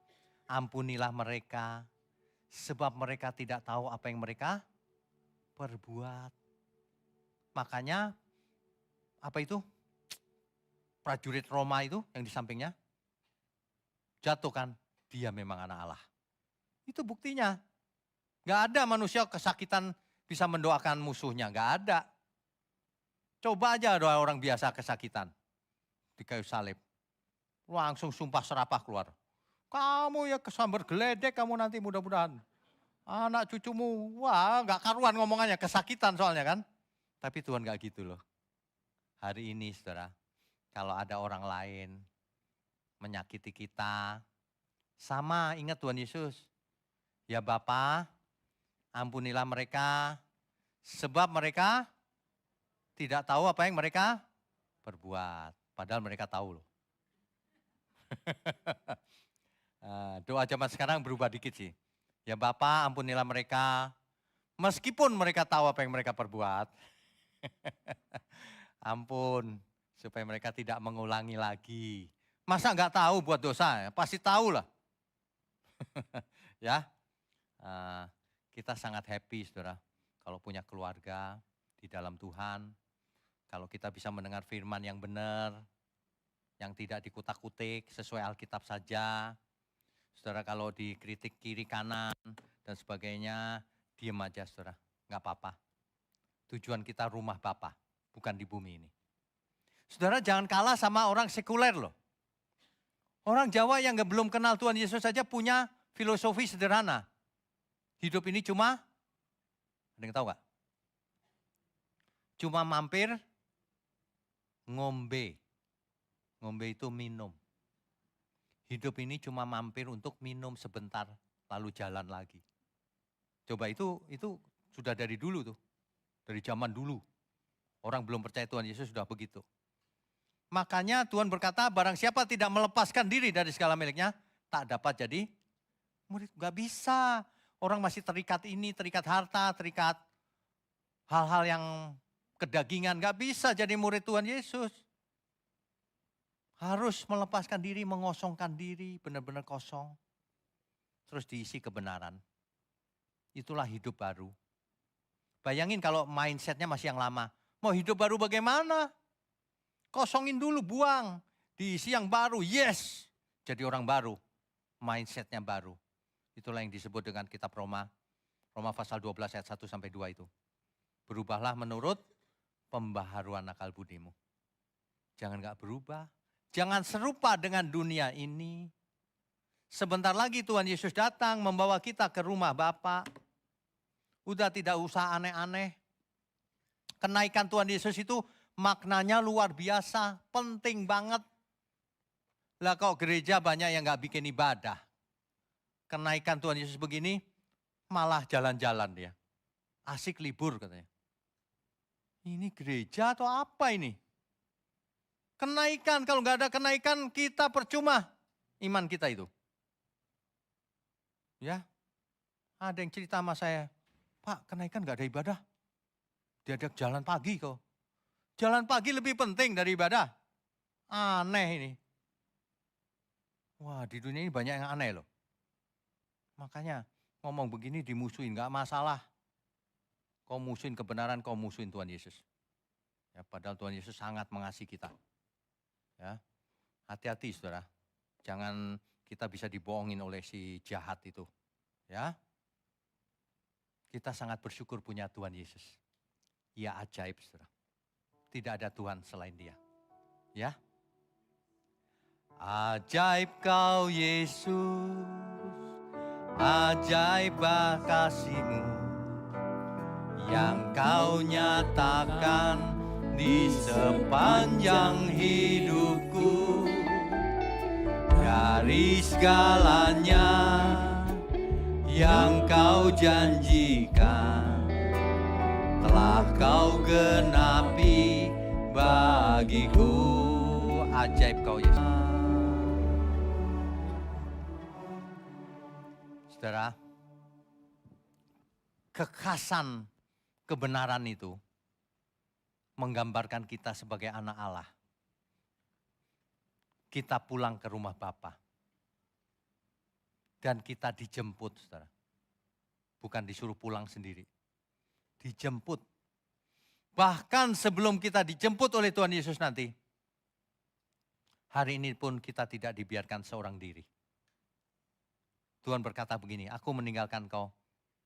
ampunilah mereka, sebab mereka tidak tahu apa yang mereka perbuat. Makanya, apa itu? Prajurit Roma itu yang di sampingnya, jatuhkan, dia memang anak Allah. Itu buktinya. Gak ada manusia kesakitan bisa mendoakan musuhnya, gak ada. Coba aja doa orang biasa kesakitan di kayu salib. Langsung sumpah serapah keluar. Kamu ya kesambar geledek kamu nanti mudah-mudahan. Anak cucumu, wah gak karuan ngomongannya, kesakitan soalnya kan. Tapi Tuhan gak gitu loh. Hari ini saudara, kalau ada orang lain menyakiti kita, sama ingat Tuhan Yesus. Ya Bapa, ampunilah mereka, sebab mereka tidak tahu apa yang mereka perbuat. Padahal mereka tahu loh. Doa zaman sekarang berubah dikit sih. Ya Bapa, ampunilah mereka, meskipun mereka tahu apa yang mereka perbuat. Ampun, supaya mereka tidak mengulangi lagi. Masa nggak tahu buat dosa? Ya? Pasti tahu lah. Ya, kita sangat happy saudara, kalau punya keluarga di dalam Tuhan. Kalau kita bisa mendengar firman yang benar, yang tidak dikutak-kutik, sesuai Alkitab saja. Saudara kalau dikritik kiri kanan dan sebagainya, diam aja saudara, nggak apa-apa. Tujuan kita rumah Bapa, bukan di bumi ini. Saudara jangan kalah sama orang sekuler loh. Orang Jawa yang belum kenal Tuhan Yesus saja punya filosofi sederhana. Hidup ini cuma, ada yang tahu gak? Cuma mampir, ngombe. Ngombe itu minum. Hidup ini cuma mampir untuk minum sebentar, lalu jalan lagi. Coba itu sudah dari dulu tuh. Dari zaman dulu. Orang belum percaya Tuhan Yesus sudah begitu. Makanya Tuhan berkata, barang siapa tidak melepaskan diri dari segala miliknya, tak dapat jadi murid. Gak bisa. Orang masih terikat ini, terikat harta, terikat hal-hal yang kedagingan. Gak bisa jadi murid Tuhan Yesus. Harus melepaskan diri, mengosongkan diri, benar-benar kosong. Terus diisi kebenaran. Itulah hidup baru. Bayangin kalau mindsetnya masih yang lama. Mau hidup baru bagaimana? Kosongin dulu, buang. Diisi yang baru, yes. Jadi orang baru, mindsetnya baru. Itulah yang disebut dengan kitab Roma. Roma pasal 12 ayat 1 sampai 2 itu. Berubahlah menurut pembaharuan akal budimu. Jangan gak berubah. Jangan serupa dengan dunia ini. Sebentar lagi Tuhan Yesus datang membawa kita ke rumah Bapa. Udah tidak usah aneh-aneh. Kenaikan Tuhan Yesus itu maknanya luar biasa, penting banget. Lah kok gereja banyak yang nggak bikin ibadah. Kenaikan Tuhan Yesus begini, malah jalan-jalan dia. Asik libur katanya. Ini gereja atau apa ini? Kenaikan, kalau nggak ada kenaikan kita percuma iman kita itu. Ya, ada yang cerita sama saya, Pak kenaikan nggak ada ibadah. Diajak jalan pagi kok. Jalan pagi lebih penting dari ibadah. Aneh ini. Wah di dunia ini banyak yang aneh loh. Makanya ngomong begini dimusuhin, nggak masalah. Kau musuhin kebenaran, kau musuhin Tuhan Yesus. Ya, padahal Tuhan Yesus sangat mengasihi kita. Ya, hati-hati saudara. Jangan kita bisa dibohongin oleh si jahat itu. Ya, kita sangat bersyukur punya Tuhan Yesus. Ia ajaib saudara. Tidak ada Tuhan selain dia. Ya, ajaib kau Yesus, ajaib kasih-Mu yang kau nyatakan di sepanjang hidupku. Dari segalanya yang kau janjikan telah kau genapi bagiku. Ajaib kau Yesus. Saudara, kekhasan kebenaran itu menggambarkan kita sebagai anak Allah. Kita pulang ke rumah Bapa. Dan kita dijemput, saudara. Bukan disuruh pulang sendiri. Dijemput. Bahkan sebelum kita dijemput oleh Tuhan Yesus nanti, hari ini pun kita tidak dibiarkan seorang diri. Tuhan berkata begini, aku meninggalkan kau,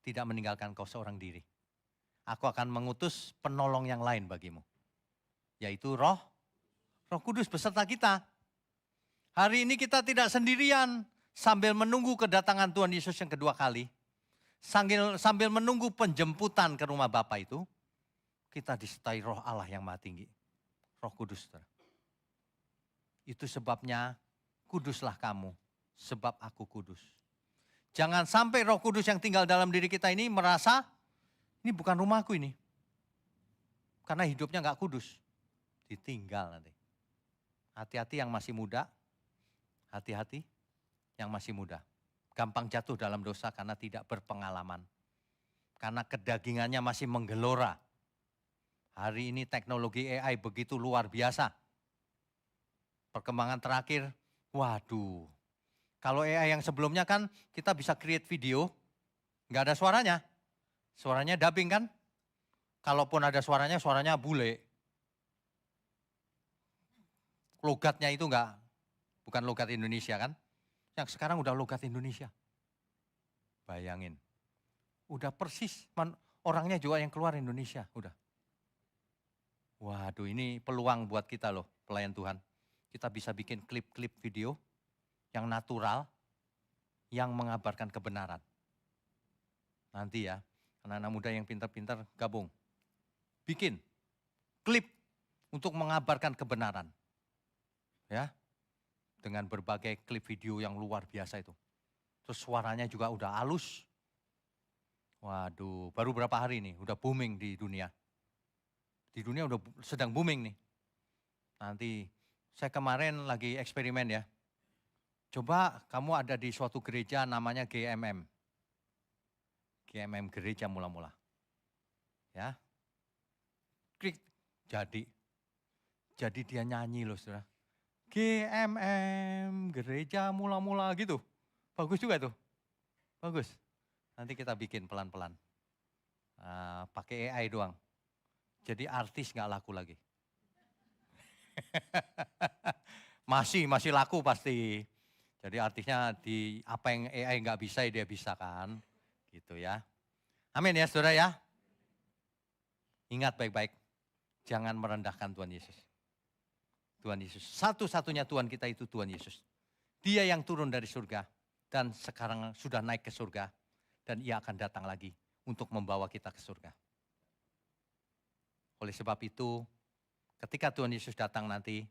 tidak meninggalkan kau seorang diri. Aku akan mengutus penolong yang lain bagimu. Yaitu Roh Kudus beserta kita. Hari ini kita tidak sendirian sambil menunggu kedatangan Tuhan Yesus yang kedua kali. Sambil menunggu penjemputan ke rumah Bapa itu, kita disertai Roh Allah yang Maha Tinggi. Roh Kudus. Itu sebabnya kuduslah kamu, sebab aku kudus. Jangan sampai Roh Kudus yang tinggal dalam diri kita ini merasa, ini bukan rumahku ini. Karena hidupnya nggak kudus. Ditinggal nanti. Hati-hati yang masih muda. Hati-hati yang masih muda. Gampang jatuh dalam dosa karena tidak berpengalaman. Karena kedagingannya masih menggelora. Hari ini teknologi AI begitu luar biasa. Perkembangan terakhir, waduh. Kalau AI yang sebelumnya kan kita bisa create video, nggak ada suaranya. Suaranya dubbing kan? Kalaupun ada suaranya, suaranya bule. Logatnya itu bukan logat Indonesia kan? Yang sekarang udah logat Indonesia. Bayangin. Udah persis, orangnya juga yang keluar Indonesia, udah. Waduh ini peluang buat kita loh, pelayan Tuhan. Kita bisa bikin klip-klip video yang natural, yang mengabarkan kebenaran. Nanti ya, anak-anak muda yang pintar-pintar gabung. Bikin klip untuk mengabarkan kebenaran. Ya, dengan berbagai klip video yang luar biasa itu. Terus suaranya juga udah halus. Waduh, baru berapa hari nih, udah booming di dunia. Di dunia udah sedang booming nih. Nanti, saya kemarin lagi eksperimen ya. Coba kamu ada di suatu gereja namanya GMM. GMM Gereja Mula-Mula. Ya. Klik, jadi. Jadi dia nyanyi loh saudara. GMM, Gereja Mula-Mula gitu. Bagus juga tuh. Bagus. Nanti kita bikin pelan-pelan. Pakai AI doang. Jadi artis nggak laku lagi. masih laku pasti. Jadi artisnya di apa yang AI nggak bisa dia bisa kan. Gitu ya. Amin ya saudara ya. Ingat baik-baik. Jangan merendahkan Tuhan Yesus. Tuhan Yesus. Satu-satunya Tuhan kita itu Tuhan Yesus. Dia yang turun dari surga dan sekarang sudah naik ke surga. Dan ia akan datang lagi untuk membawa kita ke surga. Oleh sebab itu, ketika Tuhan Yesus datang nanti,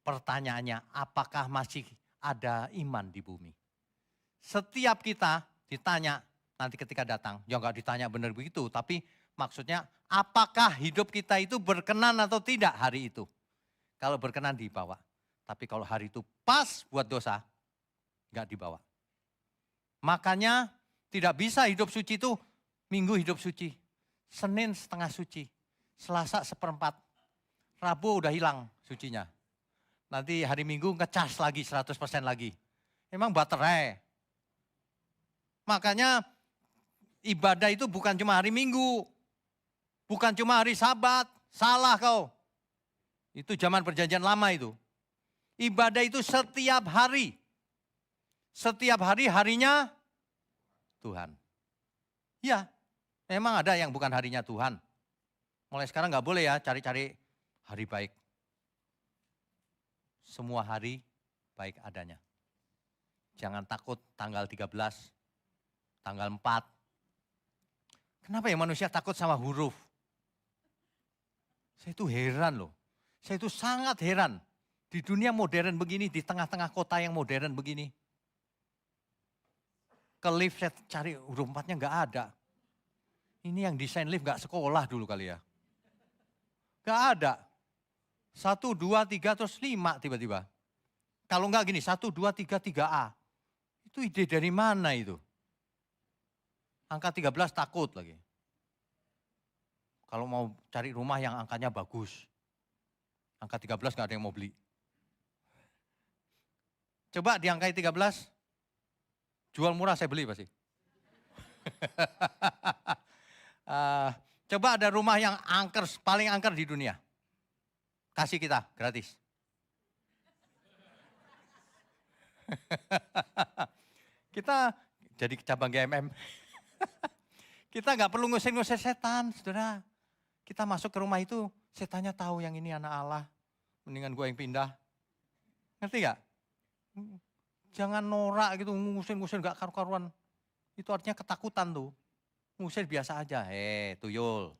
Pertanyaannya, apakah masih ada iman di bumi? Setiap kita ditanya nanti ketika datang, ya enggak ditanya benar begitu, tapi maksudnya apakah hidup kita itu berkenan atau tidak hari itu? Kalau berkenan dibawa, tapi kalau hari itu pas buat dosa, enggak dibawa. Makanya tidak bisa hidup suci itu Minggu hidup suci, Senin setengah suci, Selasa seperempat, Rabu udah hilang sucinya. Nanti hari Minggu ngecas lagi 100% lagi. Emang baterai. Makanya ibadah itu bukan cuma hari Minggu, bukan cuma hari Sabat, salah kau. Itu zaman perjanjian lama itu. Ibadah itu setiap hari. Setiap hari harinya Tuhan. Ya, memang ada yang bukan harinya Tuhan. Mulai sekarang nggak boleh ya cari-cari hari baik. Semua hari baik adanya. Jangan takut tanggal 13, tanggal 4. Kenapa ya manusia takut sama huruf? Saya itu heran loh. Saya itu sangat heran. Di dunia modern begini, di tengah-tengah kota yang modern begini. Ke lift saya cari huruf 4-nya nggak ada. Ini yang desain lift nggak sekolah dulu kali ya. Nggak ada. 1, 2, 3 terus 5 tiba-tiba. Kalau nggak gini 1, 2, 3, 3A. Itu ide dari mana itu? Angka 13 takut lagi. Kalau mau cari rumah yang angkanya bagus. Angka 13 nggak ada yang mau beli. Coba diangkai 13. Jual murah saya beli pasti. Coba ada rumah yang angker, paling angker di dunia. Kasih kita, gratis. Kita jadi cabang GMM. Kita nggak perlu ngusir-ngusir setan, saudara. Kita masuk ke rumah itu, setannya tahu yang ini anak Allah. Mendingan gue yang pindah. Ngerti gak? Jangan norak gitu, ngusir-ngusir gak karu-karuan. Itu artinya ketakutan tuh. Ngusir biasa aja, tuyul.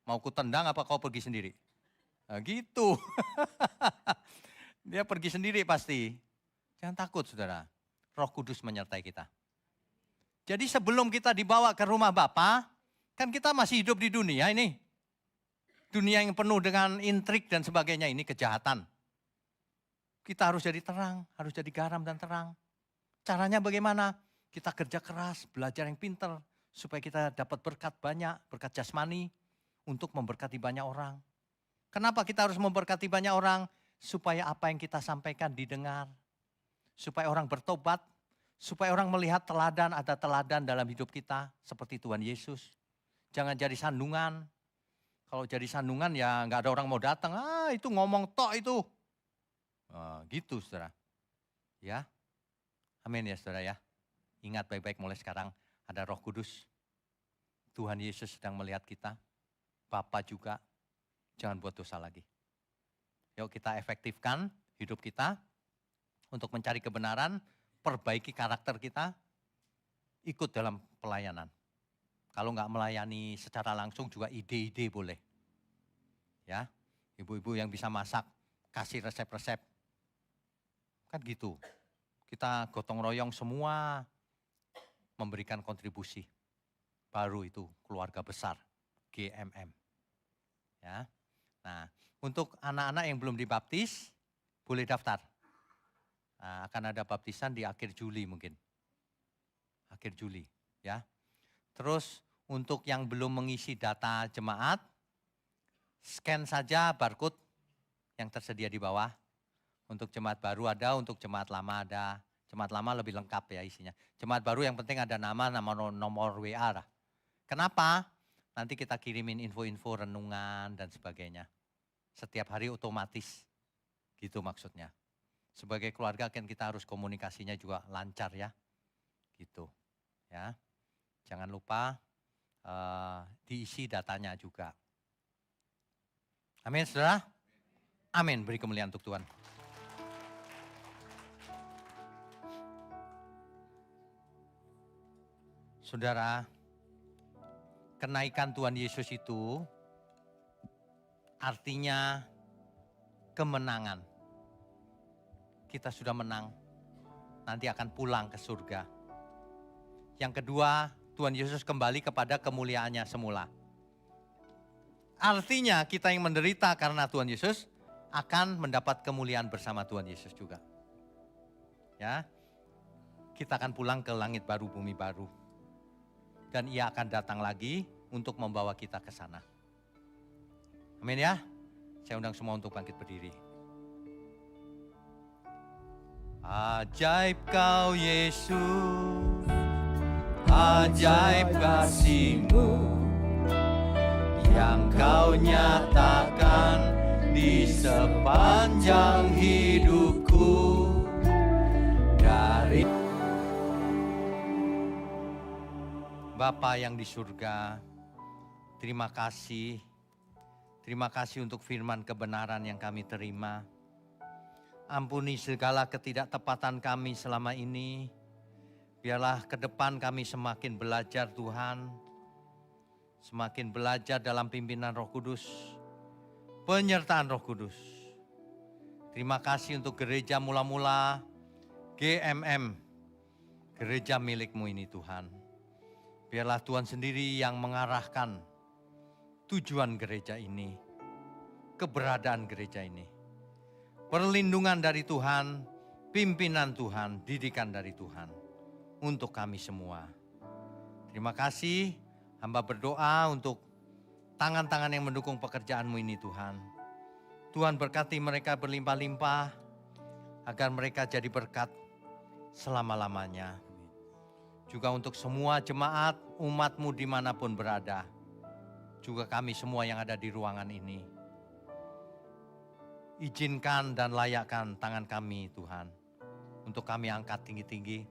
Mau ku tendang apa kau pergi sendiri? Nah, gitu. Dia pergi sendiri pasti. Jangan takut saudara, Roh Kudus menyertai kita. Jadi sebelum kita dibawa ke rumah Bapa, kan kita masih hidup di dunia ini. Dunia yang penuh dengan intrik dan sebagainya, ini kejahatan. Kita harus jadi terang, harus jadi garam dan terang. Caranya bagaimana? Kita kerja keras, belajar yang pintar, supaya kita dapat berkat banyak, berkat jasmani, untuk memberkati banyak orang. Kenapa kita harus memberkati banyak orang? Supaya apa yang kita sampaikan didengar. Supaya orang bertobat, supaya orang melihat teladan, ada teladan dalam hidup kita, seperti Tuhan Yesus. Jangan jadi sandungan. Kalau jadi sandungan ya nggak ada orang mau datang, itu ngomong tok itu. Gitu saudara. Ya, amin ya saudara ya. Ingat baik-baik mulai sekarang ada Roh Kudus. Tuhan Yesus sedang melihat kita. Bapa juga, jangan buat dosa lagi. Yuk kita efektifkan hidup kita untuk mencari kebenaran, perbaiki karakter kita, ikut dalam pelayanan. Kalau nggak melayani secara langsung juga ide-ide boleh. Ya, ibu-ibu yang bisa masak, kasih resep-resep. Kan gitu. Kita gotong royong semua memberikan kontribusi. Baru itu keluarga besar, GMM. Ya. Nah, untuk anak-anak yang belum dibaptis, boleh daftar. Nah, akan ada baptisan di akhir Juli mungkin. Akhir Juli, ya. Terus untuk yang belum mengisi data jemaat, scan saja barcode yang tersedia di bawah. Untuk jemaat baru ada, untuk jemaat lama ada. Jemaat lama lebih lengkap ya isinya. Jemaat baru yang penting ada nama, nomor WA lah. Kenapa? Nanti kita kirimin info-info renungan dan sebagainya. Setiap hari otomatis, gitu maksudnya. Sebagai keluarga kan kita harus komunikasinya juga lancar ya. Gitu ya. Jangan lupa diisi datanya juga. Amin saudara. Amin, beri kemuliaan untuk Tuhan. Saudara, kenaikan Tuhan Yesus itu artinya kemenangan. Kita sudah menang, nanti akan pulang ke surga. Yang kedua, Tuhan Yesus kembali kepada kemuliaannya semula. Artinya kita yang menderita karena Tuhan Yesus akan mendapat kemuliaan bersama Tuhan Yesus juga. Ya, kita akan pulang ke langit baru, bumi baru. Dan Ia akan datang lagi untuk membawa kita ke sana. Amin ya. Saya undang semua untuk bangkit berdiri. Ajaib kau Yesus, ajaib kasih-Mu yang kau nyatakan di sepanjang hidupku. Dari Bapa yang di surga, terima kasih. Terima kasih untuk firman kebenaran yang kami terima. Ampuni segala ketidaktepatan kami selama ini. Biarlah ke depan kami semakin belajar Tuhan. Semakin belajar dalam pimpinan Roh Kudus. Penyertaan Roh Kudus. Terima kasih untuk gereja mula-mula GMM. Gereja milik-Mu ini Tuhan. Biarlah Tuhan sendiri yang mengarahkan tujuan gereja ini. Keberadaan gereja ini. Perlindungan dari Tuhan, pimpinan Tuhan, didikan dari Tuhan untuk kami semua. Terima kasih, hamba berdoa untuk tangan-tangan yang mendukung pekerjaan-Mu ini Tuhan. Tuhan berkati mereka berlimpah-limpah, agar mereka jadi berkat selama-lamanya. Juga untuk semua jemaat umat-Mu dimanapun berada. Juga kami semua yang ada di ruangan ini. Izinkan dan layakkan tangan kami Tuhan, untuk kami angkat tinggi-tinggi,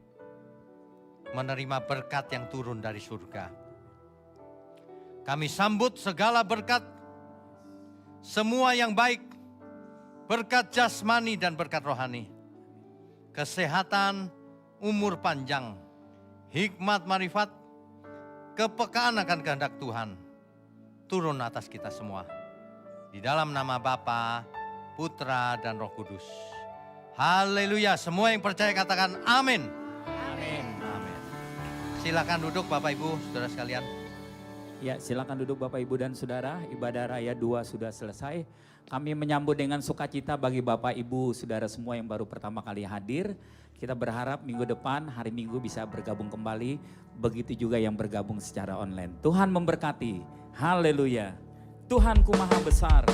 menerima berkat yang turun dari surga. Kami sambut segala berkat, semua yang baik, berkat jasmani dan berkat rohani, kesehatan, umur panjang, hikmat marifat, kepekaan akan kehendak Tuhan, turun atas kita semua. Di dalam nama Bapa, Putra dan Roh Kudus. Haleluya. Semua yang percaya katakan amin. Amin. Amin. Silakan duduk Bapak Ibu, saudara sekalian. Ya, silakan duduk Bapak Ibu dan Saudara. Ibadah Raya 2 sudah selesai. Kami menyambut dengan sukacita bagi Bapak Ibu, Saudara semua yang baru pertama kali hadir. Kita berharap minggu depan, hari Minggu bisa bergabung kembali. Begitu juga yang bergabung secara online. Tuhan memberkati. Haleluya. Tuhanku Maha Besar.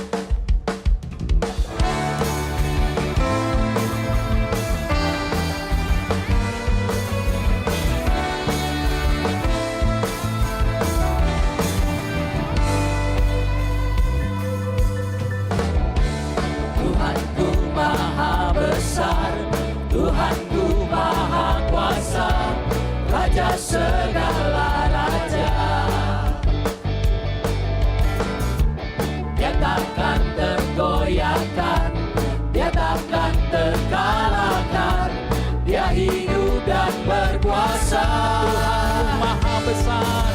Tuhanku Maha Kuasa, Raja segala raja. Dia takkan tergoyahkan, Dia takkan terkalahkan. Dia hidup dan berkuasa. Tuhanku Maha Besar,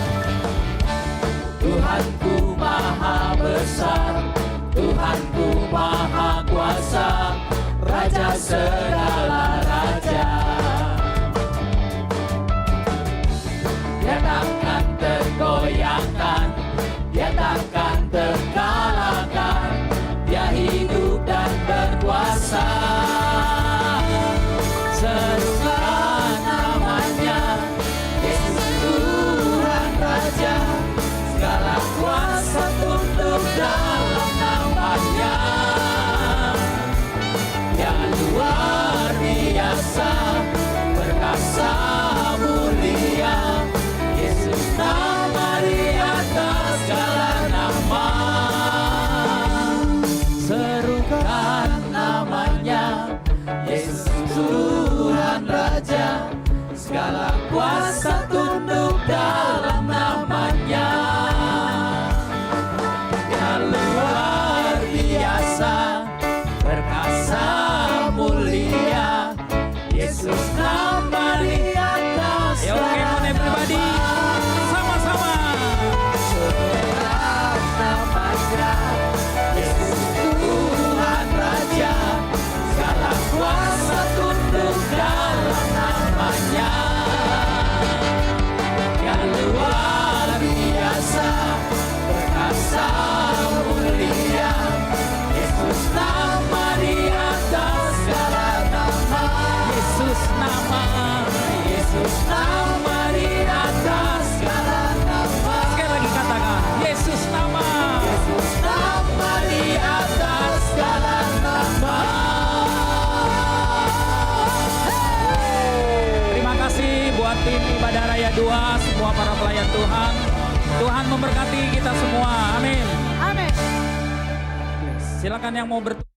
Tuhanku Maha Besar, Tuhanku Maha Kuasa, Raja segala raja. Dia takkan tergoyahkan, Dia takkan terkalahkan. Dia hidup dan berkuasa. Serukan namanya, Yesus Tuhan Raja. Segala kuasa tunduk dalam namanya. Luar biasa, perkasa mulia, Yesus nama di atas segala nama. Serukan namanya, Yesus Tuhan Raja. Segala kuasa tunduk dalam namanya. Yang luar biasa, perkasa mulia, Yesus nama di atas segala nama. Sama-sama. Serukan namanya, Yesus Tuhan Raja. tim Ibadah Raya 2, semua para pelayan Tuhan. Tuhan memberkati kita semua. Amin. Amin. Silakan yang mau bertanya.